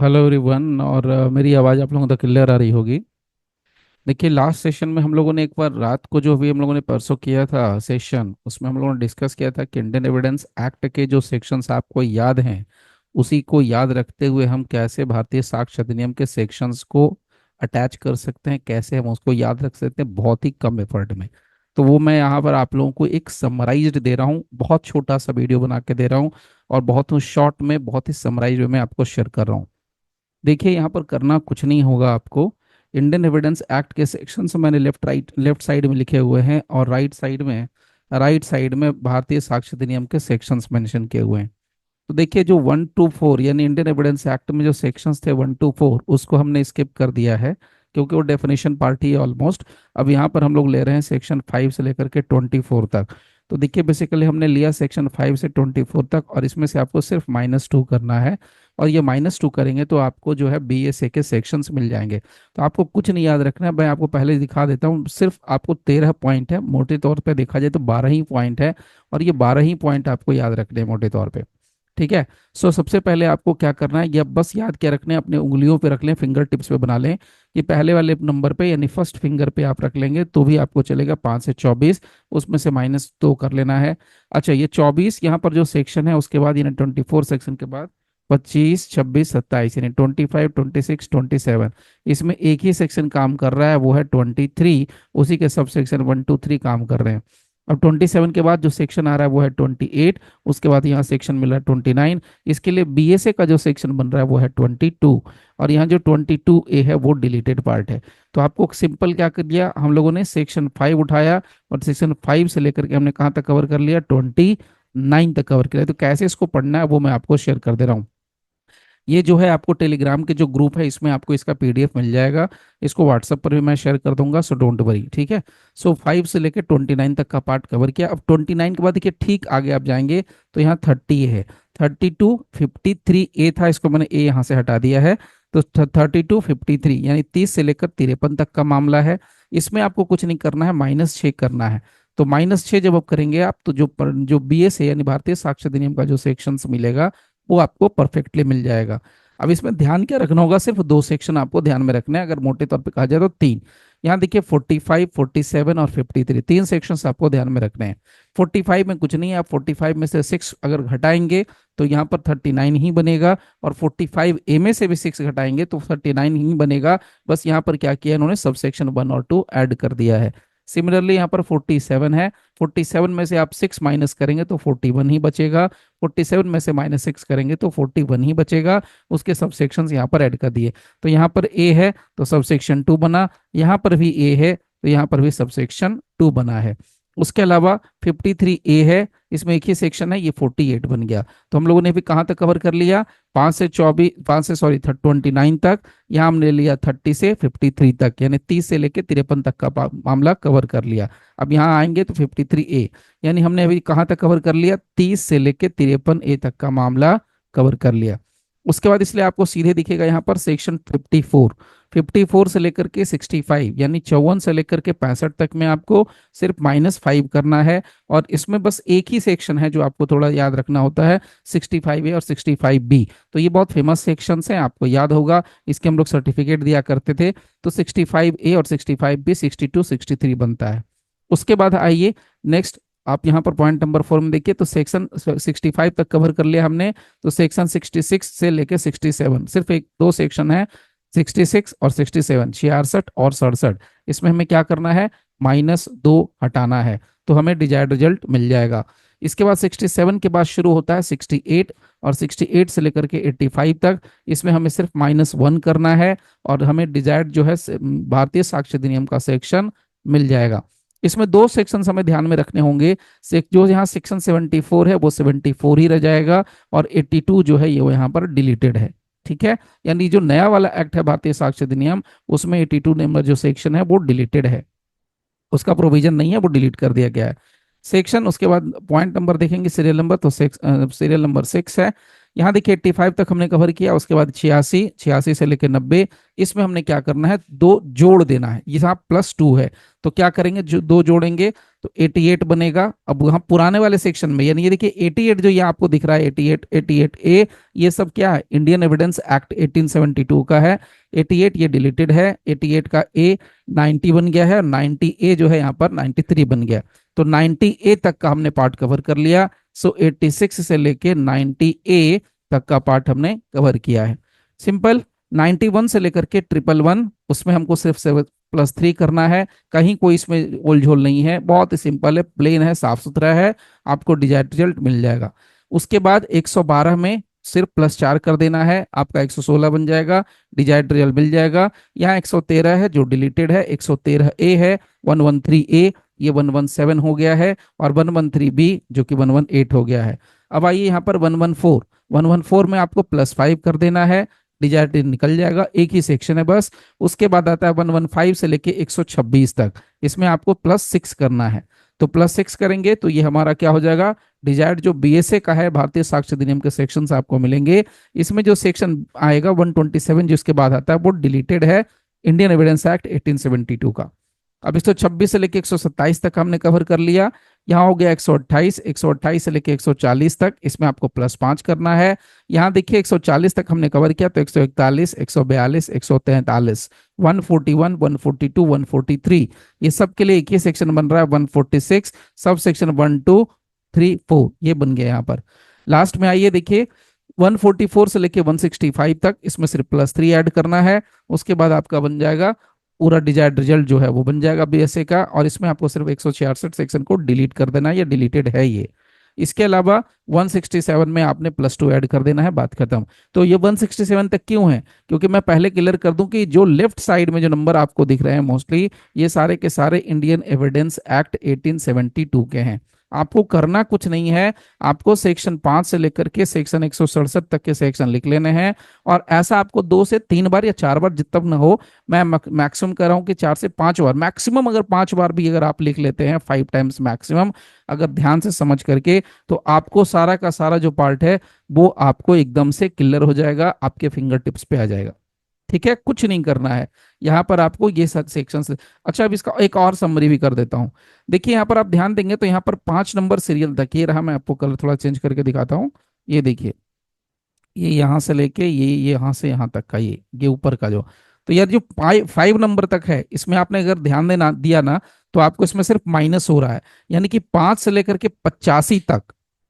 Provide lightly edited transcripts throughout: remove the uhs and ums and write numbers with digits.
Hello everyone. और मेरी आवाज़ आप लोगों तक क्लियर आ रही होगी। देखिए, लास्ट सेशन में हम लोगों ने एक बार रात को जो भी हम लोगों ने परसों किया था सेशन, उसमें हम लोगों ने डिस्कस किया था कि इंडियन एविडेंस एक्ट के जो सेक्शंस आपको याद हैं, उसी को याद रखते हुए हम कैसे भारतीय साक्ष्य अधिनियम के सेक्शंस को अटैच कर सकते हैं, कैसे हम उसको याद रख सकते हैं बहुत ही कम एफर्ट में। तो वो मैं यहाँ पर आप लोगों को एक समराइज्ड दे रहा हूँ, बहुत छोटा सा वीडियो बना के दे रहा हूँ और बहुत शॉर्ट में, बहुत ही समराइज में आपको शेयर कर रहा हूँ। देखिए, यहाँ पर करना कुछ नहीं होगा आपको। इंडियन एविडेंस एक्ट के सेक्शंस मैंने लेफ्ट साइड में लिखे हुए हैं, और राइट साइड में भारतीय साक्ष्य अधिनियम के सेक्शंस मेंशन किए हुए हैं। तो देखिए, जो 1 to 4 यानी इंडियन एविडेंस एक्ट में जो सेक्शंस थे 1 to 4, उसको हमने स्किप कर दिया है क्योंकि वो डेफिनेशन पार्ट ही है ऑलमोस्ट। अब यहाँ पर हम लोग ले रहे हैं सेक्शन 5 से लेकर के 24 तक। तो देखिए, बेसिकली हमने लिया सेक्शन 5 से 24 तक, और इसमें से आपको सिर्फ -2 करना है। और ये -2 करेंगे तो आपको जो है BSA के सेक्शंस मिल जाएंगे। तो आपको कुछ नहीं याद रखना है, मैं आपको पहले दिखा देता हूँ। सिर्फ आपको 13 पॉइंट है, मोटे तौर पे देखा जाए तो 12 ही पॉइंट है। और ये 12 ही पॉइंट आपको याद रखने हैं मोटे तौर पे। ठीक है। सबसे पहले आपको क्या करना है, ये बस याद क्या रखना है, अपने उंगलियों पे रख लें, फिंगर टिप्स पे बना लें। ये पहले वाले नंबर पे यानी फर्स्ट फिंगर पे आप रख लेंगे तो भी आपको चलेगा, 5 से 24, उसमें से -2 कर लेना है। अच्छा, ये 24 यहाँ पर जो सेक्शन है, उसके बाद यानी 24 सेक्शन के बाद 25, 26, 27 यानी 25, 26, 27, इसमें एक ही सेक्शन काम कर रहा है, वो है 23। उसी के सब सेक्शन 1 2 3 काम कर रहे हैं। अब 27 के बाद जो सेक्शन आ रहा है वो है 28। उसके बाद यहाँ सेक्शन मिल रहा है 29। इसके लिए BSA का जो सेक्शन बन रहा है वो है 22। और यहाँ जो 22A है वो डिलीटेड पार्ट है। तो आपको सिंपल क्या कर लिया, हम लोगों ने सेक्शन 5 उठाया, और सेक्शन 5 से लेकर के हमने कहाँ तक कवर कर लिया, 29 तक कवर किया। तो कैसे इसको पढ़ना है वो मैं आपको शेयर कर दे रहा हूँ। ये जो है आपको टेलीग्राम के जो ग्रुप है, इसमें आपको इसका PDF मिल जाएगा। इसको व्हाट्सएप पर भी मैं शेयर कर दूंगा, सो डोंट वरी। ठीक है। 5 से लेकर 29 तक का पार्ट कवर किया। अब 29 के बाद देखिए, ठीक आगे आप जाएंगे तो यहाँ 30 है। 32, 53A था, इसको मैंने A यहाँ से हटा दिया है। तो 32, 53 यानी 30 से लेकर 53 तक का मामला है। इसमें आपको कुछ नहीं करना है, -6 करना है। तो -6 जब आप करेंगे आप, तो जो BSA यानी भारतीय साक्ष्य अधिनियम का जो सेक्शंस मिलेगा, वो आपको परफेक्टली मिल जाएगा। अब इसमें ध्यान क्या रखना होगा, सिर्फ दो सेक्शन आपको ध्यान में रखने हैं, अगर मोटे तौर पे कहा जाए तो तीन। यहाँ देखिए, 45, 47 और 53, तीन सेक्शंस आपको ध्यान में रखने हैं। 45 में कुछ नहीं है, आप 45 में से 6 अगर घटाएंगे तो यहाँ पर 39 ही बनेगा। और 45A में से भी 6 घटाएंगे तो 39 ही बनेगा। बस यहाँ पर क्या किया इन्होंने, सब सेक्शन 1 और 2 ऐड कर दिया है। सिमिलरली यहाँ पर 47 है। 47 में से आप 6 माइनस करेंगे तो 41 ही बचेगा। 47 में से -6 करेंगे तो 41 ही बचेगा। उसके सब सेक्शंस यहाँ पर ऐड कर दिए। तो यहाँ पर A है तो सब सेक्शन 2 बना। यहाँ पर भी A है तो यहाँ पर भी सब सेक्शन 2 बना है। उसके अलावा 53A है, इसमें एक ही सेक्शन है, ये 48 बन गया। तो हम लोगों ने भी कहाँ तक कवर कर लिया, 5 से 29 तक। यहाँ हमने लिया 30 से 53 तक, यानी 30 से लेके 53 तक का मामला कवर कर लिया। अब यहाँ आएंगे तो 53A, यानी हमने अभी कहाँ तक कवर कर लिया, 30 से लेके 53A तक का मामला कवर कर लिया। उसके बाद इसलिए आपको सीधे दिखेगा यहाँ पर सेक्शन 54। 54 से लेकर के 65 यानी 54 से लेकर के 65 तक में आपको सिर्फ -5 करना है। और इसमें बस एक ही सेक्शन है जो आपको थोड़ा याद रखना होता है, 65A और 65B। तो ये बहुत फेमस सेक्शंस हैं, आपको याद होगा, इसके हम लोग सर्टिफिकेट दिया करते थे। तो 65A और 65B 62 63 बनता है। उसके बाद आइए नेक्स्ट, आप यहाँ पर पॉइंट नंबर 4 में देखिए, तो सेक्शन 65 तक कवर कर लिया हमने। तो सेक्शन 66 से लेके 67, सिर्फ एक दो सेक्शन है, 66 और 67, 66 और 67। इसमें हमें क्या करना है, -2 हटाना है, तो हमें डिजायर्ड रिजल्ट मिल जाएगा। इसके बाद 67 के बाद शुरू होता है 68, और 68 से लेकर के 85 तक, इसमें हमें सिर्फ -1 करना है, और हमें डिजायर्ड जो है भारतीय साक्ष्य अधिनियम का सेक्शन मिल जाएगा। इसमें दो सेक्शन हमें ध्यान में रखने होंगे। जो यहाँ सेक्शन 74 है वो 74 ही रह जाएगा, और 82 जो है ये वो यहाँ पर डिलीटेड है। ठीक है। यानी जो नया वाला एक्ट है भारतीय साक्ष्य अधिनियम, उसमें 82 नंबर जो सेक्शन है वो डिलीटेड है, उसका प्रोविजन नहीं है, वो डिलीट कर दिया गया है सेक्शन। उसके बाद पॉइंट नंबर देखेंगे, सीरियल नंबर, तो सीरियल नंबर 6 है। यहाँ देखिए 85 तक हमने कवर किया, उसके बाद 86, 86 से लेकर 90, इसमें हमने क्या करना है, दो जोड़ देना है। ये यहाँ +2 है, तो क्या करेंगे, जो दो जोड़ेंगे तो 88 बनेगा। अब हम पुराने वाले सेक्शन में, यानी ये देखिए 88 जो ये आपको दिख रहा है 88, 88A, ये सब क्या है, इंडियन एविडेंस एक्ट 1872 का है। 88 ये डिलीटेड है, 88 का ए 90 बन गया है, और 90A जो है यहाँ पर 93 बन गया। तो 90A तक का हमने पार्ट कवर कर लिया। सो 86 से लेके 90A तक का पार्ट हमने कवर किया है। सिंपल। 91 से लेकर के 111, उसमें हमको सिर्फ 7+3 करना है। कहीं कोई इसमें ओलझोल नहीं है, बहुत ही सिंपल है, प्लेन है, साफ सुथरा है, आपको डिजायर्ड रिजल्ट मिल जाएगा। उसके बाद 112 में सिर्फ +4 कर देना है, आपका 116 बन जाएगा, डिजायर्ड रिजल्ट मिल जाएगा। यहाँ 113 है जो डिलीटेड है, 113A है, 113A ये 117 हो गया है, और 113B जो कि 118 हो गया है। अब आइए यहाँ पर 114, 114 में आपको +5 कर देना है, डिजायर्ड निकल जाएगा, एक ही सेक्शन है बस। उसके बाद आता है 115 से लेके 126 तक, इसमें आपको +6 करना है। तो +6 करेंगे तो ये हमारा क्या हो जाएगा, डिजायर्ड जो बीएसए का है, भारतीय साक्ष्य अधिनियम के सेक्शन आपको मिलेंगे। इसमें जो सेक्शन आएगा 127 जो इसके बाद आता है वो डिलीटेड है, इंडियन एविडेंस एक्ट 1872 का। अब 126 से लेके 127 तक हमने कवर कर लिया। यहाँ हो गया 128, 128 से लेके 140 तक, इसमें आपको +5 करना है। यहाँ देखिए 140 तक हमने कवर किया, तो 141, 142, 143, 141, 142, 143, ये सब के लिए एक ही सेक्शन बन रहा है, 146, सब सेक्शन 1, 2, 3, 4 ये बन गया यहाँ पर। लास्ट में आइए देखिए 144 से लेके 165 तक, इसमें सिर्फ +3 ऐड करना है। उसके बाद आपका बन जाएगा पूरा डिजायर्ड रिजल्ट जो है वो बन जाएगा बीएसए का, और इसमें आपको सिर्फ 166 सेक्शन को डिलीट कर देना है, ये डिलीटेड है ये। इसके अलावा 167 में आपने +2 ऐड कर देना है, बात खत्म। तो ये 167 तक क्यों है, क्योंकि मैं पहले क्लियर कर दूं कि जो लेफ्ट साइड में जो नंबर आपको दिख रहे हैं मोस्टली, ये सारे के सारे इंडियन एविडेंस एक्ट 1872 के हैं। आपको करना कुछ नहीं है, आपको सेक्शन 5 से लेकर के सेक्शन 167 तक के सेक्शन लिख लेने हैं, और ऐसा आपको 2 से 3 बार या 4 बार जितना ना हो, मैं मैक्सिमम कर रहा हूं कि 4 से 5 बार मैक्सिमम, अगर 5 बार भी अगर आप लिख लेते हैं, 5 टाइम्स मैक्सिमम, अगर ध्यान से समझ करके, तो आपको सारा का सारा जो पार्ट है वो आपको एकदम से क्लियर हो जाएगा, आपके फिंगर टिप्स पे आ जाएगा। ठीक है, कुछ नहीं करना है यहाँ पर आपको ये सब सेक्शन से। अच्छा, अब इसका एक और समरी भी कर देता हूँ। देखिए यहाँ पर आप ध्यान देंगे तो यहाँ पर 5 नंबर सीरियल तक ये रहा, मैं आपको कलर थोड़ा चेंज करके दिखाता हूँ। ये देखिए, ये यहाँ से लेके ये यहाँ से यहाँ तक का, ये ऊपर का जो, तो यार जो 5 नंबर तक है, इसमें आपने अगर ध्यान देना दिया ना, तो आपको इसमें सिर्फ माइनस हो रहा है। यानी कि 5 से लेकर के 85 तक,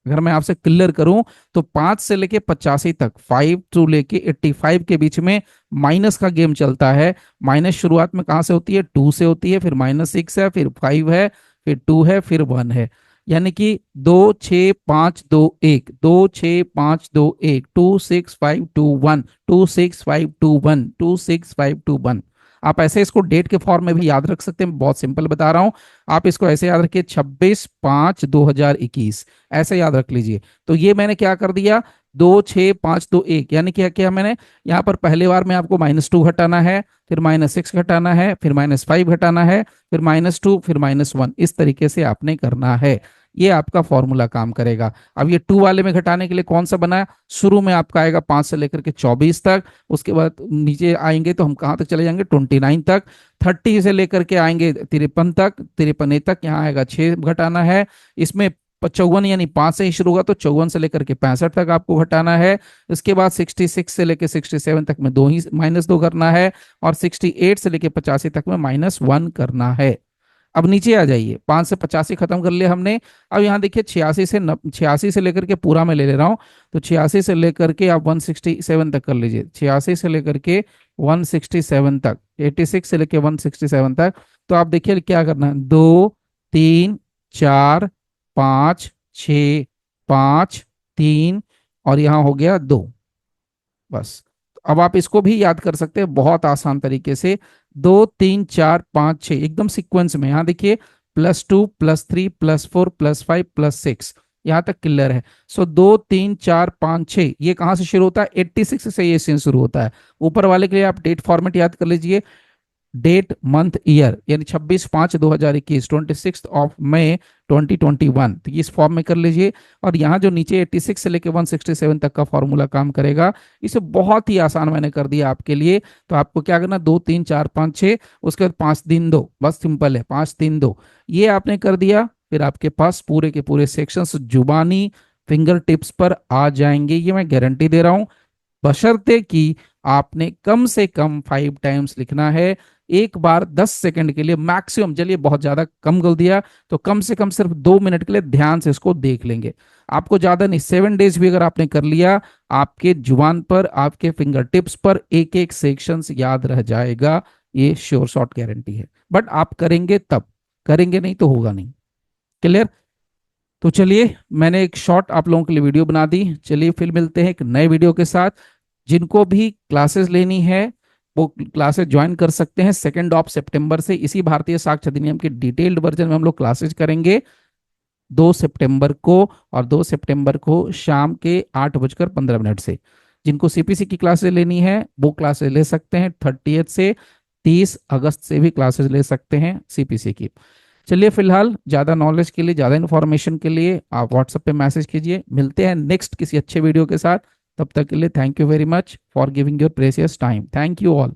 अगर मैं आपसे क्लियर करूं, तो 5 से लेके 85 तक, 5 टू लेके 85 के बीच में माइनस का गेम चलता है। माइनस शुरुआत में कहां से होती है, 2 से होती है, फिर -6 है, फिर 5 है, फिर 2 है, फिर 1 है। यानी कि 2 6 5 2 1, 2 6 5 2 1, 2 6 5 2 1, 2 6 5 2 1, 2 6 5 2 1। आप ऐसे इसको डेट के फॉर्म में भी याद रख सकते हैं, बहुत सिंपल बता रहा हूं। आप इसको ऐसे याद रखिए, 26/5/2021, ऐसे याद रख लीजिए। तो ये मैंने क्या कर दिया, 2 6 5 2 1, यानी क्या किया मैंने, यहाँ पर पहले बार में आपको -2 घटाना है, फिर -6 घटाना है, फिर -5 घटाना है, फिर -2, फिर -1, इस तरीके से आपने करना है। ये आपका फॉर्मूला काम करेगा। अब ये 2 वाले में घटाने के लिए कौन सा बना है, शुरू में आपका आएगा 5 से लेकर के 24 तक, उसके बाद नीचे आएंगे तो हम कहाँ तक चले जाएंगे, 29 तक। 30 से लेकर के आएंगे 53 तक, 53 तक, यहाँ आएगा 6 घटाना है। इसमें 54 यानी 5 से ही शुरू होगा, तो 54 से लेकर के 65 तक आपको घटाना है। इसके बाद 66 से लेकर 67 तक में 2 ही -2 करना है, और 68 से लेकर 85 तक में -1 करना है। अब नीचे आ जाइए, 5 से 85 खत्म कर लिया हमने। अब यहाँ देखिए 86 से लेकर के पूरा मैं ले ले रहा हूँ, तो 86 से लेकर के आप 167 तक कर लीजिए, 86 से लेकर के 167 तक, 86 से लेकर 167 तक। तो आप देखिए क्या करना है, 2 3 4 5 6 5 3, और यहाँ हो गया 2, बस। अब आप इसको भी याद कर सकते हैं बहुत आसान तरीके से, 2 3 4 5 6 एकदम सीक्वेंस में। यहाँ देखिए +2 +3 +4 +5 +6, यहाँ तक क्लियर है। सो 2 3 4 5 6 ये कहाँ से शुरू होता है, 86 से ये सीन शुरू होता है। ऊपर वाले के लिए आप डेट फॉर्मेट याद कर लीजिए, डेट मंथ ईयर, यानी 26/5/2021, 26 मई 2021, तो ये इस फॉर्म में कर लीजिए। और यहाँ जो नीचे 86 से लेकर 167 तक का फॉर्मूला काम करेगा। इसे बहुत ही आसान मैंने कर दिया आपके लिए। तो आपको क्या करना, 2 3 4 5 6, उसके बाद 5 दिन दो, बस सिंपल है, 5 दिन दो। ये आपने कर दिया, फिर आपके पास पूरे के पूरे सेक्शंस जुबानी फिंगर टिप्स पर आ जाएंगे, ये मैं गारंटी दे रहा हूं। बशर्ते कि आपने कम से कम 5 टाइम्स लिखना है, एक बार 10 सेकंड के लिए मैक्सिमम, चलिए बहुत ज्यादा कम कर दिया, तो कम से कम सिर्फ 2 मिनट के लिए ध्यान से इसको देख लेंगे। आपको ज्यादा नहीं, 7 डेज भी अगर आपने कर लिया, आपके जुबान पर, आपके फिंगर टिप्स पर एक एक सेक्शन याद रह जाएगा। ये श्योर शॉट गारंटी है। बट आप करेंगे तब, करेंगे नहीं तो होगा नहीं। क्लियर? तो चलिए, मैंने एक शॉर्ट आप लोगों के लिए वीडियो बना दी। चलिए फिर मिलते हैं एक नए वीडियो के साथ। जिनको भी क्लासेस लेनी है वो क्लासेस ज्वाइन कर सकते हैं। 2 सितंबर से इसी भारतीय साक्ष्य अधिनियम के डिटेल्ड वर्जन में हम लोग क्लासेस करेंगे 2 सितंबर को। और 2 सितंबर को शाम के 8:15 से। जिनको सीपीसी की क्लासेस लेनी है वो क्लासेस ले सकते हैं। 30 से 30 अगस्त से भी क्लासेस ले सकते हैं सीपीसी की। चलिए फिलहाल ज़्यादा नॉलेज के लिए, ज़्यादा इन्फॉर्मेशन के लिए आप व्हाट्सएप पे मैसेज कीजिए। मिलते हैं नेक्स्ट किसी अच्छे वीडियो के साथ। तब तक के लिए thank you very much for giving your precious time. Thank you all.